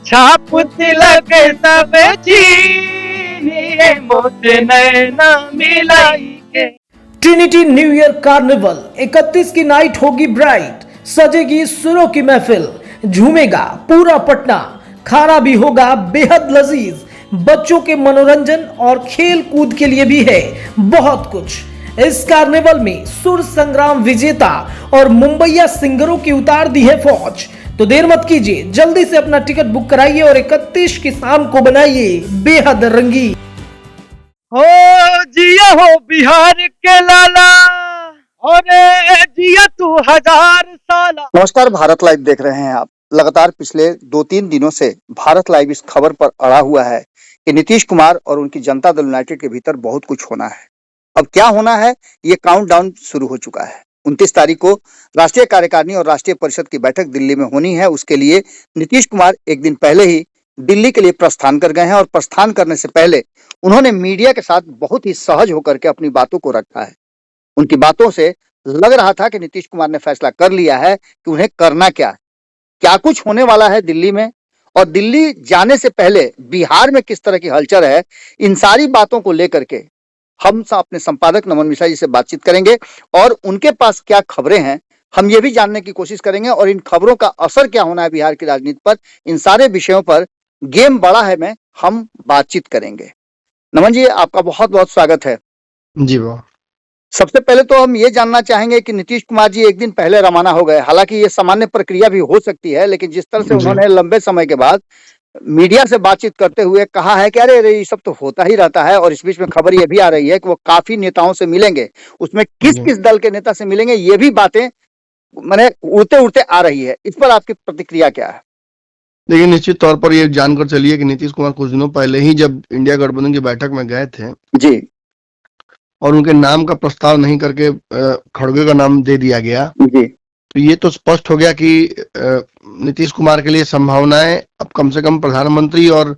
छाप तिलक सब चीनिए मोत नैना मिलाई के। ट्रिनिटी न्यू ईयर कार्निवल 31 की नाइट होगी ब्राइट, सजेगी सुरों की महफिल, झूमेगा पूरा पटना, खाना भी होगा बेहद लजीज, बच्चों के मनोरंजन और खेल कूद के लिए भी है बहुत कुछ। इस कार्निवल में सुर संग्राम विजेता और मुंबईया सिंगरों की उतार दी है फौज। तो देर मत कीजिए, जल्दी से अपना टिकट बुक कराइए और 31 की शाम को बनाइए बेहद रंगी। हो जिया हो बिहार के लाला, और जिया तू 1000 साला। नमस्कार, भारत लाइव देख रहे हैं आप। लगातार पिछले 2-3 दिनों से भारत लाइव इस खबर पर अड़ा हुआ है कि नीतीश कुमार और उनकी जनता दल यूनाइटेड के भीतर बहुत कुछ होना है। अब क्या होना है, ये काउंटडाउन शुरू हो चुका है। 29 तारीख को राष्ट्रीय कार्यकारिणी और राष्ट्रीय परिषद की बैठक दिल्ली में होनी है। उसके लिए नीतीश कुमार एक दिन पहले ही दिल्ली के लिए प्रस्थान कर गए हैं और प्रस्थान करने से पहले उन्होंने मीडिया के साथ बहुत ही सहज होकर के अपनी बातों को रखा है। उनकी बातों से लग रहा था कि नीतीश कुमार ने फैसला कर लिया है कि उन्हें करना क्या कुछ होने वाला है दिल्ली में, और दिल्ली जाने से पहले बिहार में किस तरह की हलचल है। इन सारी बातों को लेकर के हम अपने संपादक नमन मिश्रा जी से बातचीत करेंगे और उनके पास क्या खबरें हैं हम ये भी जानने की कोशिश करेंगे, और इन खबरों का असर क्या होना है बिहार की राजनीति पर। इन सारे विषयों पर गेम बड़ा है में हम बातचीत करेंगे। नमन जी, आपका बहुत बहुत स्वागत है। जी वाह। सबसे पहले तो हम ये जानना चाहेंगे कि नीतीश कुमार जी एक दिन पहले रवाना हो गए। हालांकि ये सामान्य प्रक्रिया भी हो सकती है, लेकिन जिस तरह से उन्होंने लंबे समय के बाद मीडिया से बातचीत करते हुए कहा है कि अरे ये सब तो होता ही रहता है, और इस बीच में खबर ये भी आ रही है कि वो काफी नेताओं से मिलेंगे, उसमें किस किस दल के नेता से मिलेंगे, ये भी बातें मैंने उड़ते उड़ते आ रही है। इस पर आपकी प्रतिक्रिया क्या है? देखिए, निश्चित तौर पर ये जानकर चलिए कि नीतीश कुमार कुछ दिनों पहले ही जब इंडिया गठबंधन की बैठक में गए थे जी, और उनके नाम का प्रस्ताव नहीं करके खड़गे का नाम दे दिया गया, जी, तो ये तो स्पष्ट हो गया कि नीतीश कुमार के लिए संभावनाएं अब कम से कम प्रधानमंत्री और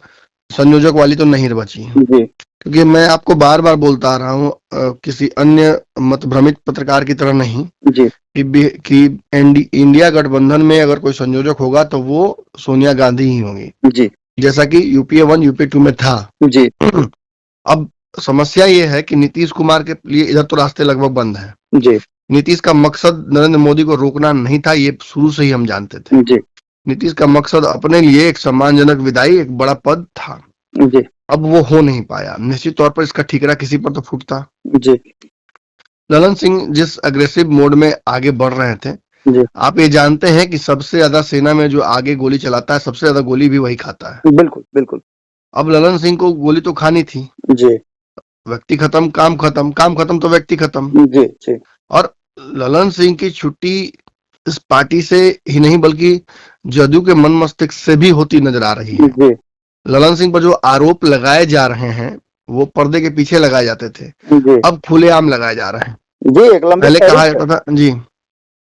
संयोजक वाली तो नहीं बची। जी, क्योंकि मैं आपको बार बार बोलता आ रहा हूँ, किसी अन्य मतभ्रमित पत्रकार की तरह नहीं, जी, कि इंडिया गठबंधन में अगर कोई संयोजक होगा तो वो सोनिया गांधी ही होंगी, जी, जैसा कि यूपीए 1 यूपीए 2 में था। जी, अब समस्या ये है कि नीतीश कुमार के लिए इधर तो रास्ते लगभग बंद है। जी, नीतीश का मकसद नरेंद्र मोदी को रोकना नहीं था, ये शुरू से ही हम जानते थे। जी, नीतीश का मकसद अपने लिए एक सम्मानजनक विदाई, एक बड़ा पद था। जी, अब वो हो नहीं पाया। निश्चित तौर पर इसका ठिकरा किसी पर तो फूटता। जी, ललन सिंह जिस अग्रेसिव मोड में आगे बढ़ रहे थे, जी, आप ये जानते हैं कि सबसे ज्यादा सेना में जो आगे गोली चलाता है, सबसे ज्यादा गोली भी वही खाता है। बिल्कुल, बिल्कुल। अब ललन सिंह को गोली तो खानी थी। जी, व्यक्ति खत्म, काम खत्म, काम खत्म तो व्यक्ति खत्म। जी, जी, और ललन सिंह की छुट्टी इस पार्टी से ही नहीं बल्कि जदयू के मन मस्तिष्क से भी होती नजर आ रही है। जी, ललन सिंह पर जो आरोप लगाए जा रहे हैं वो पर्दे के पीछे लगाए जाते थे, जी, अब खुलेआम लगाए जा रहे हैं। जी, एक लंबी पहले कहा फहरिस्त जाता था जी,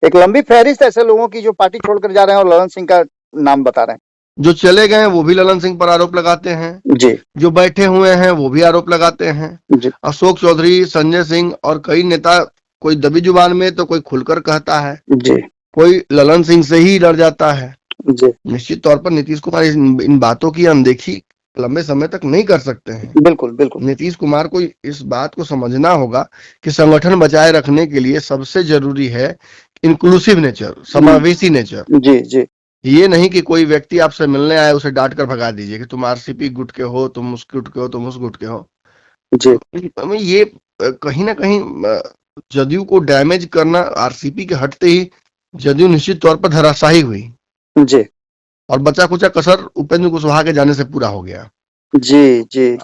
एक लंबी फहरिस्त ऐसे लोगों की जो पार्टी छोड़कर जा रहे हैं और ललन सिंह का नाम बता रहे जो चले गए वो भी ललन सिंह पर आरोप लगाते हैं, हैं। जी, जो बैठे हुए हैं वो भी आरोप लगाते हैं। जी, अशोक चौधरी, संजय सिंह और कई नेता, कोई दबी जुबान में तो कोई खुलकर कहता है, जी, कोई ललन सिंह से ही डर जाता है। जी, निश्चित तौर पर नीतीश कुमार इन बातों की अनदेखी लंबे समय तक नहीं कर सकते हैं। बिल्कुल, बिल्कुल। नीतीश कुमार को इस बात को समझना होगा कि संगठन बचाए रखने के लिए सबसे जरूरी है इंक्लूसिव नेचर, समावेशी नेचर। जी, जी, ये नहीं कि कोई व्यक्ति आपसे मिलने आए उसे डांट कर भगा दीजिए कि तुम आरसीपी गुट के हो, तुम उस गुट के हो, तुम उस गुट के हो। जी, ये कहीं ना कहीं जदयू को डैमेज करना। आरसीपी के हटते ही जदयू निश्चित तौर पर धराशायी हुई जी, और बचा कुचा कसर उपेंद्र कुशवाहा के जाने से पूरा हो गया। जी, जी,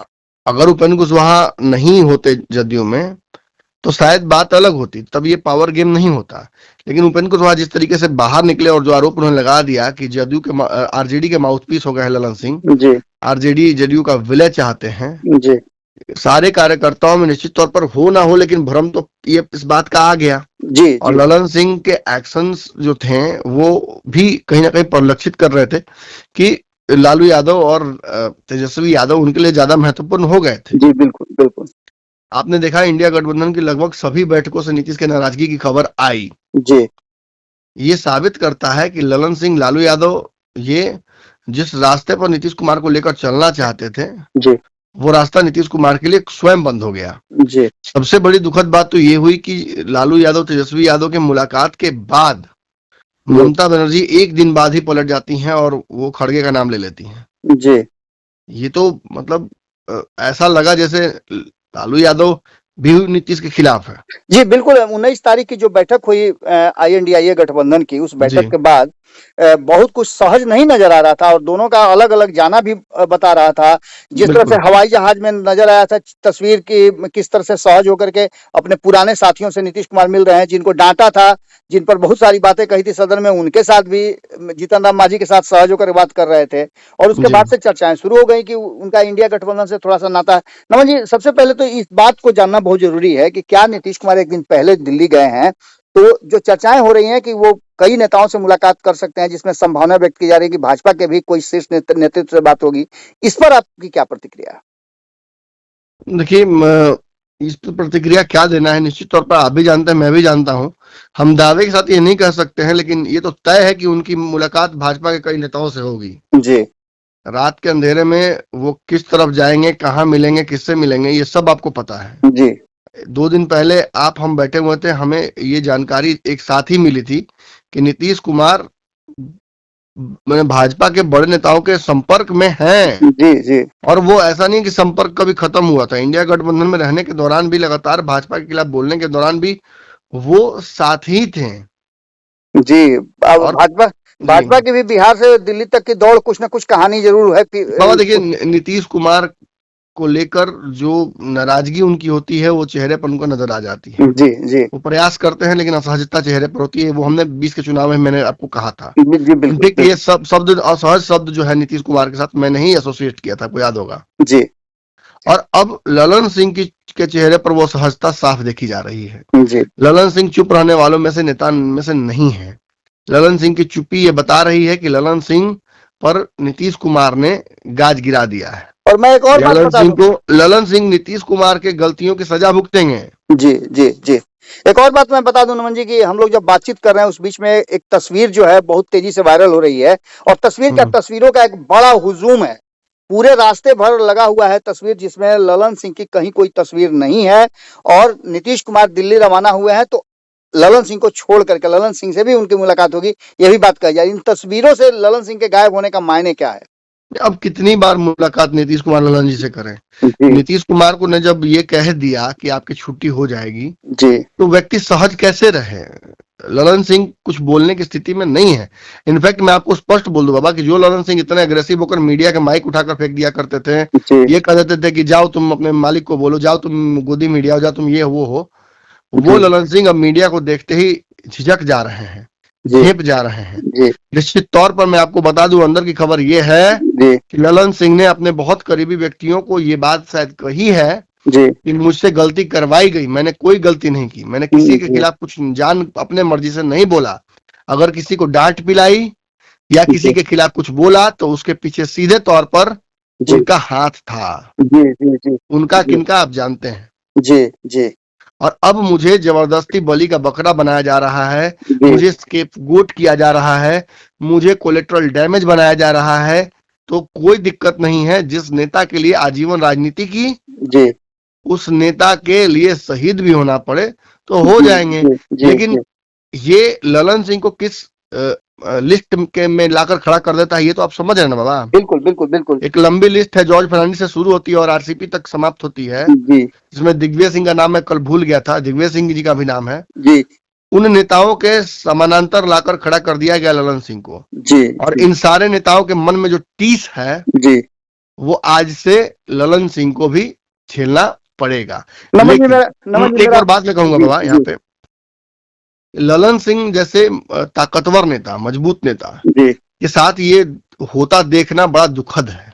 अगर उपेंद्र कुशवाहा नहीं होते जदयू में तो शायद बात अलग होती, तब ये पावर गेम नहीं होता। लेकिन उपेंद्र कुशवाहा जिस तरीके से बाहर निकले और जो आरोप उन्होंने लगा दिया कि जदयू के आरजेडी के माउथपीस हो गए हैं ललन सिंह, जी, आरजेडी जदयू का विलय चाहते हैं। जी, सारे कार्यकर्ताओं में निश्चित तौर पर हो ना हो, लेकिन भ्रम तो ये इस बात का आ गया। जी, और ललन सिंह के एक्शंस जो थे वो भी कहीं ना कहीं परिलक्षित कर रहे थे कि लालू यादव और तेजस्वी यादव उनके लिए ज्यादा महत्वपूर्ण हो गए थे। जी, बिल्कुल, बिल्कुल। आपने देखा इंडिया गठबंधन की लगभग सभी बैठकों से नीतीश के नाराजगी की खबर आई। जी, ये साबित करता है कि ललन सिंह, लालू यादव ये जिस रास्ते पर नीतीश कुमार को लेकर चलना चाहते थे, जी वो रास्ता नीतीश कुमार के लिए स्वयं बंद हो गया। जी सबसे बड़ी दुखद बात तो ये हुई कि लालू यादव तेजस्वी यादव के मुलाकात के बाद ममता बनर्जी एक दिन बाद ही पलट जाती हैं और वो खड़गे का नाम ले लेती हैं। जी ये तो मतलब ऐसा लगा जैसे लालू यादव भी नीतीश के खिलाफ है। जी बिल्कुल। 19 तारीख की जो बैठक हुई INDIA गठबंधन की, उस बैठक जी। के बाद बहुत कुछ सहज नहीं नजर आ रहा था और दोनों का अलग अलग जाना भी बता रहा था। जिस तरह से बिल्कुल। हवाई जहाज में नजर आया था तस्वीर की, किस तरह से सहज होकर के अपने पुराने साथियों से नीतीश कुमार मिल रहे हैं, जिनको डांटा था, जिन पर बहुत सारी बातें कही थी सदन में, उनके साथ भी जीतन राम मांझी के साथ सहज होकर बात कर रहे थे। और उसके जी। बाद से चर्चाएं शुरू हो गई कि उनका इंडिया गठबंधन से थोड़ा सा नाता है। नमन जी, सबसे पहले तो इस बात को जानना बहुत जरूरी है कि क्या नीतीश कुमार एक दिन पहले दिल्ली गए हैं, तो जो चर्चाएं हो रही हैं कि वो कई नेताओं से मुलाकात कर सकते हैं, जिसमें संभावना व्यक्त की जा रही है कि भाजपा के भी कोई शीर्ष नेतृत्व से बात होगी, इस पर आपकी क्या प्रतिक्रिया है? देखिए, इस पर प्रतिक्रिया क्या देना है, निश्चित तौर पर आप भी जानते हैं, मैं भी जानता हूं। हम दावे के साथ ये नहीं कह सकते हैं, लेकिन ये तो तय है कि उनकी मुलाकात भाजपा के कई नेताओं से होगी। जी रात के अंधेरे में वो किस तरफ जाएंगे, कहाँ मिलेंगे, किससे मिलेंगे, ये सब आपको पता है। जी 2 दिन पहले हम बैठे हुए थे, हमें ये जानकारी एक साथ ही मिली थी कि नीतीश कुमार भाजपा के बड़े नेताओं के संपर्क में हैं। जी जी और वो ऐसा नहीं कि संपर्क कभी खत्म हुआ था। इंडिया गठबंधन में रहने के दौरान भी, लगातार भाजपा के खिलाफ बोलने के दौरान भी वो साथ ही थे। जी। अब और भाजपा की भी बिहार से दिल्ली तक की दौड़ कुछ ना कुछ कहानी जरूर है कि बाबा देखिए, नीतीश कुमार को लेकर जो नाराजगी उनकी होती है वो चेहरे पर उनको नजर आ जाती है। जी जी वो प्रयास करते हैं लेकिन असहजता चेहरे पर होती है। वो हमने 20 के चुनाव में मैंने आपको कहा था। जी बिल्कुल ठीक, ये सब शब्द, असहज शब्द जो है नीतीश कुमार के साथ मैंने ही एसोसिएट किया था, आपको याद होगा। जी और अब ललन सिंह के चेहरे पर वो सहजता साफ देखी जा रही है। जी ललन सिंह चुप रहने वालों में से, नेता में से नहीं है। ललन सिंह की चुप्पी ये बता रही है कि ललन सिंह पर नीतीश कुमार ने गाज गिरा दिया है। और मैं एक और बात बता दूं। ललन सिंह नीतीश कुमार के गलतियों की सजा भुगतेंगे। जी जी जी। एक और बात मैं बता दूं नमन जी की हम लोग जब बातचीत कर रहे हैं उस बीच में एक तस्वीर जो है बहुत तेजी से वायरल हो रही है, और तस्वीरों का एक बड़ा हुजूम है, पूरे रास्ते भर लगा हुआ है तस्वीर, जिसमें ललन सिंह की कहीं कोई तस्वीर नहीं है। और नीतीश कुमार दिल्ली रवाना हुए हैं, तो ललन सिंह को छोड़ करके ललन सिंह से भी उनकी मुलाकात होगी, यह भी बात कही जा रही है। इन तस्वीरों से ललन सिंह के गायब होने का मायने क्या है? अब कितनी बार मुलाकात नीतीश कुमार ललन जी से करें? नीतीश कुमार को ने जब ये कह दिया कि आपकी छुट्टी हो जाएगी, जी, तो व्यक्ति सहज कैसे रहे? ललन सिंह कुछ बोलने की स्थिति में नहीं है। इनफैक्ट मैं आपको स्पष्ट बोल दूं बाबा कि जो ललन सिंह इतने अग्रेसिव होकर मीडिया के माइक उठाकर फेंक दिया करते थे, ये कह देते थे कि जाओ तुम अपने मालिक को बोलो, जाओ तुम गोदी मीडिया हो, जाओ तुम ये वो हो, वो ललन सिंह अब मीडिया को देखते ही झिझक जा रहे हैं, झेप जा रहे हैं। निश्चित तौर पर मैं आपको बता दूं, अंदर की खबर ये है कि ललन सिंह ने अपने बहुत करीबी व्यक्तियों को ये बात शायद कही है कि मुझसे गलती करवाई गई, मैंने कोई गलती नहीं की, मैंने किसी के खिलाफ कुछ जान अपने मर्जी से नहीं बोला। अगर किसी को डांट पिलाई या किसी के खिलाफ कुछ बोला तो उसके पीछे सीधे तौर पर उनका हाथ था। उनका किनका आप जानते हैं। जी जी। और अब मुझे जबरदस्ती बलि का बकरा बनाया जा रहा है, मुझे स्केपगोट किया जा रहा है, मुझे कोलेट्रल डैमेज बनाया जा रहा है। तो कोई दिक्कत नहीं है, जिस नेता के लिए आजीवन राजनीति की, जी, उस नेता के लिए शहीद भी होना पड़े तो हो जाएंगे। लेकिन ये ललन सिंह को किस लिस्ट के में लाकर खड़ा कर देता है, ये तो आप समझ रहे हैं ना बाबा। बिल्कुल बिल्कुल बिल्कुल। एक लंबी लिस्ट है, जॉर्ज फर्नांडिस से शुरू होती है और आरसीपी तक समाप्त होती है, जिसमें दिग्विजय सिंह का नाम मैं कल भूल गया था, दिग्विजय सिंह जी का भी नाम है जी। उन नेताओं के समानांतर लाकर खड़ा कर दिया गया ललन सिंह को जी। और इन सारे नेताओं के मन में जो टीस है जी, वो आज से ललन सिंह को भी झेलना पड़ेगा। एक और बात मैं कहूंगा बाबा यहाँ पे, ललन सिंह जैसे ताकतवर नेता, मजबूत नेता के साथ ये होता देखना बड़ा दुखद है।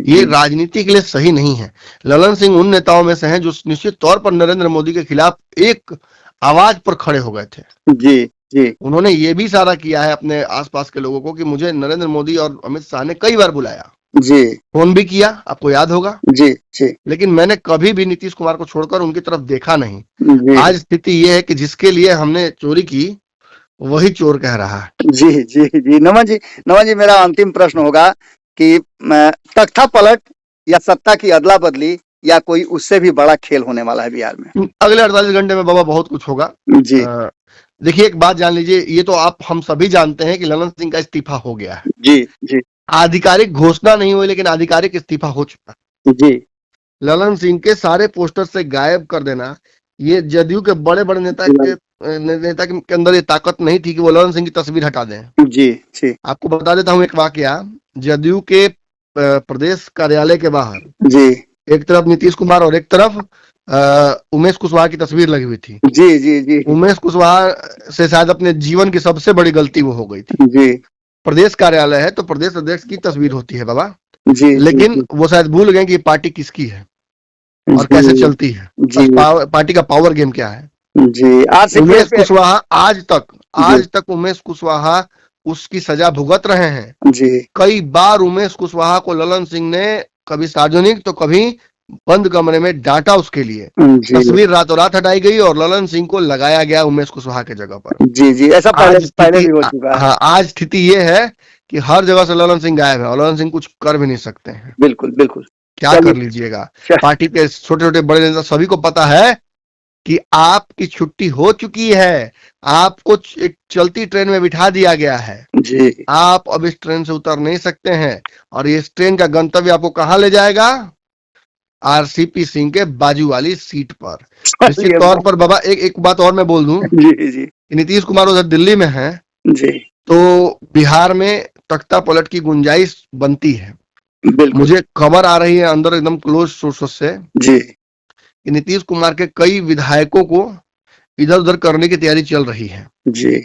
ये राजनीति के लिए सही नहीं है। ललन सिंह उन नेताओं में से हैं जो निश्चित तौर पर नरेंद्र मोदी के खिलाफ एक आवाज पर खड़े हो गए थे। जी जी। उन्होंने ये भी इशारा किया है अपने आसपास के लोगों को कि मुझे नरेंद्र मोदी और अमित शाह ने कई बार बुलाया, जी, फोन भी किया, आपको याद होगा। जी जी। लेकिन मैंने कभी भी नीतीश कुमार को छोड़कर उनकी तरफ देखा नहीं। आज स्थिति ये है कि जिसके लिए हमने चोरी की वही चोर कह रहा है। जी जी जी नमन जी मेरा अंतिम प्रश्न होगा कि तख्ता पलट या सत्ता की अदला बदली या कोई उससे भी बड़ा खेल होने वाला है बिहार में? अगले 48 घंटे में बाबा बहुत कुछ होगा। जी देखिए, एक बात जान लीजिए, ये तो हम सभी जानते हैं कि ललन सिंह का इस्तीफा हो गया है। जी जी आधिकारिक घोषणा नहीं हुई, लेकिन आधिकारिक इस्तीफा हो चुका। जी ललन सिंह के सारे पोस्टर से गायब कर देना, ये जदयू के बड़े बड़े नेता के अंदर ये ताकत नहीं थी कि वो ललन सिंह की तस्वीर हटा दें। जी जी आपको बता देता हूँ एक वाकया। जदयू के प्रदेश कार्यालय के बाहर जी एक तरफ नीतीश कुमार और एक तरफ उमेश कुशवाहा की तस्वीर लगी हुई थी। जी जी जी उमेश कुशवाहा से शायद अपने जीवन की सबसे बड़ी गलती वो हो गई थी। जी प्रदेश कार्यालय है तो प्रदेश अध्यक्ष की तस्वीर होती है बाबा, जी लेकिन वो शायद भूल गए कि पार्टी किसकी है और कैसे चलती है, जी पार्टी का पावर गेम क्या है। जी उमेश कुशवाहा आज तक उमेश कुशवाहा उसकी सजा भुगत रहे हैं। जी कई बार उमेश कुशवाहा को ललन सिंह ने कभी सार्वजनिक तो कभी बंद कमरे में डांटा उसके लिए। जी तस्वीर रातों रात हटाई गई और ललन सिंह को लगाया गया उमेश कुशवाहा के जगह पर। जी जी ऐसा पहले भी हो चुका है। हाँ, आज स्थिति ये है कि हर जगह से ललन सिंह गायब है और ललन सिंह कुछ कर भी नहीं सकते हैं। बिल्कुल बिल्कुल क्या कर लीजिएगा, पार्टी के छोटे छोटे बड़े नेता सभी को पता है कि आपकी छुट्टी हो चुकी है, आपको एक चलती ट्रेन में बिठा दिया गया है। जी आप अब इस ट्रेन से उतर नहीं सकते हैं और इस ट्रेन का गंतव्य आपको कहाँ ले जाएगा? आरसीपी सिंह के बाजू वाली सीट पर। निश्चित तौर पर बाबा एक बात और मैं बोल दूं, जी जी नीतीश कुमार उधर दिल्ली में है जी तो बिहार में तख्ता पलट की गुंजाइश बनती है। बिल्कुल मुझे खबर आ रही है अंदर एकदम क्लोज सोर्सेस से जी कि नीतीश कुमार के कई विधायकों को इधर उधर करने की तैयारी चल रही है। जी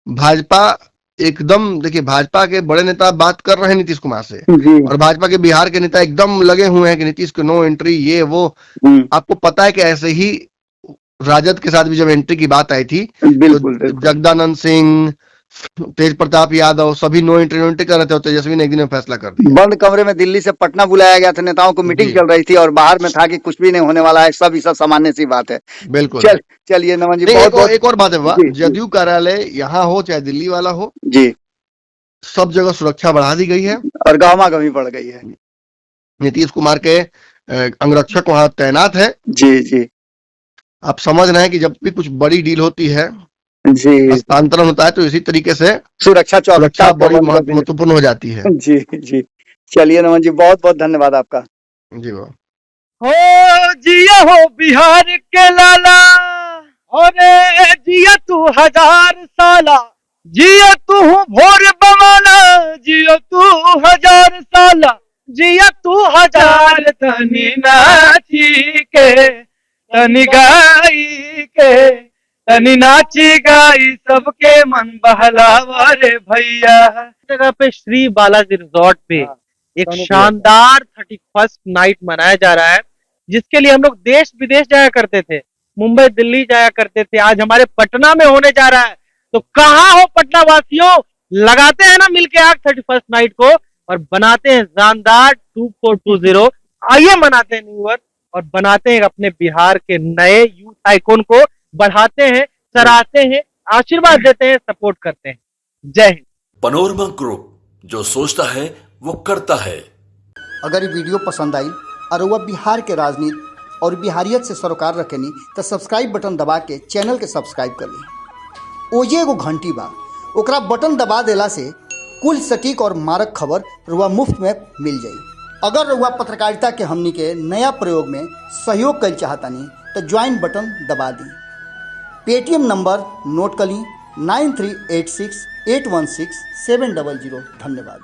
भाजपा एकदम, देखिए भाजपा के बड़े नेता बात कर रहे हैं नीतीश कुमार से जी और भाजपा के बिहार के नेता एकदम लगे हुए हैं कि नीतीश को नो एंट्री, ये वो। आपको पता है कि ऐसे ही राजद के साथ भी जब एंट्री की बात आई थी बिल्कुल तो जगदानंद सिंह, तेज प्रताप यादव सभी नो एंट्री कर रहे थे। तेजस्वी ने एक दिन में फैसला कर दिया। बंद कमरे में दिल्ली से पटना बुलाया गया था, नेताओं को मीटिंग जी। चल रही थी और बाहर में था कि कुछ भी नहीं होने वाला है, सब सामान्य सी बात है। बिल्कुल। चलिए नमन जी, नहीं, बहुत एक और बात है बाबा, जी, जी। जदयू कार्यालय यहाँ हो चाहे दिल्ली वाला हो, जी सब जगह सुरक्षा बढ़ा दी गई है और गहमा-गहमी बढ़ गई है। नीतीश कुमार के अंगरक्षक वहां तैनात है। जी जी आप समझ रहे हैं कि जब भी कुछ बड़ी डील होती है, जी हस्तांतरण होता है, तो इसी तरीके से सुरक्षा बड़ी महत्वपूर्ण हो जाती है। जी जी चलिए नमन जी, बहुत बहुत धन्यवाद आपका। जी बाबा। हो जिया हो बिहार के लाला, और जिया तू 1000 साला, जिया तू भोर बमाना, जिया तू 1000 साला, जिया तू 1000 तनी नाची के, तनी गाई के, तनी नाची गाई सबके मन बहलावा रे भैया। जगह पे श्री बालाजी रिजॉर्ट पे एक शानदार 31st नाइट मनाया जा रहा है, जिसके लिए हम लोग देश विदेश जाया करते थे, मुंबई दिल्ली जाया करते थे, आज हमारे पटना में होने जा रहा है। तो कहाँ हो पटना वासियों, लगाते हैं ना मिलके आग 31st नाइट को और बनाते हैं शानदार 2420। आइए मनाते हैं न्यू ईयर और बनाते हैं अपने बिहार के नए यूथ आइकॉन को, बढ़ाते हैं, सराहते हैं, आशीर्वाद देते हैं, सपोर्ट करते हैं। जय हिंद। पनोरमा ग्रुप, जो सोचता है वो करता है। अगर ये वीडियो पसंद आई और वह बिहार के राजनीति और बिहारियत से सरोकार रखेनी तो सब्सक्राइब बटन दबा के चैनल के सब्सक्राइब कर ली। ओजे एगो घंटी बा, ओकरा बटन दबा देला से कुल सटीक और मारक खबर रुआ मुफ्त में मिल जाई। अगर रुआ पत्रकारिता के हमनी के नया प्रयोग में सहयोग कर चाहतानी तो ज्वाइन बटन दबा दी। पेटीएम नंबर नोट कर ली 9386816700। धन्यवाद।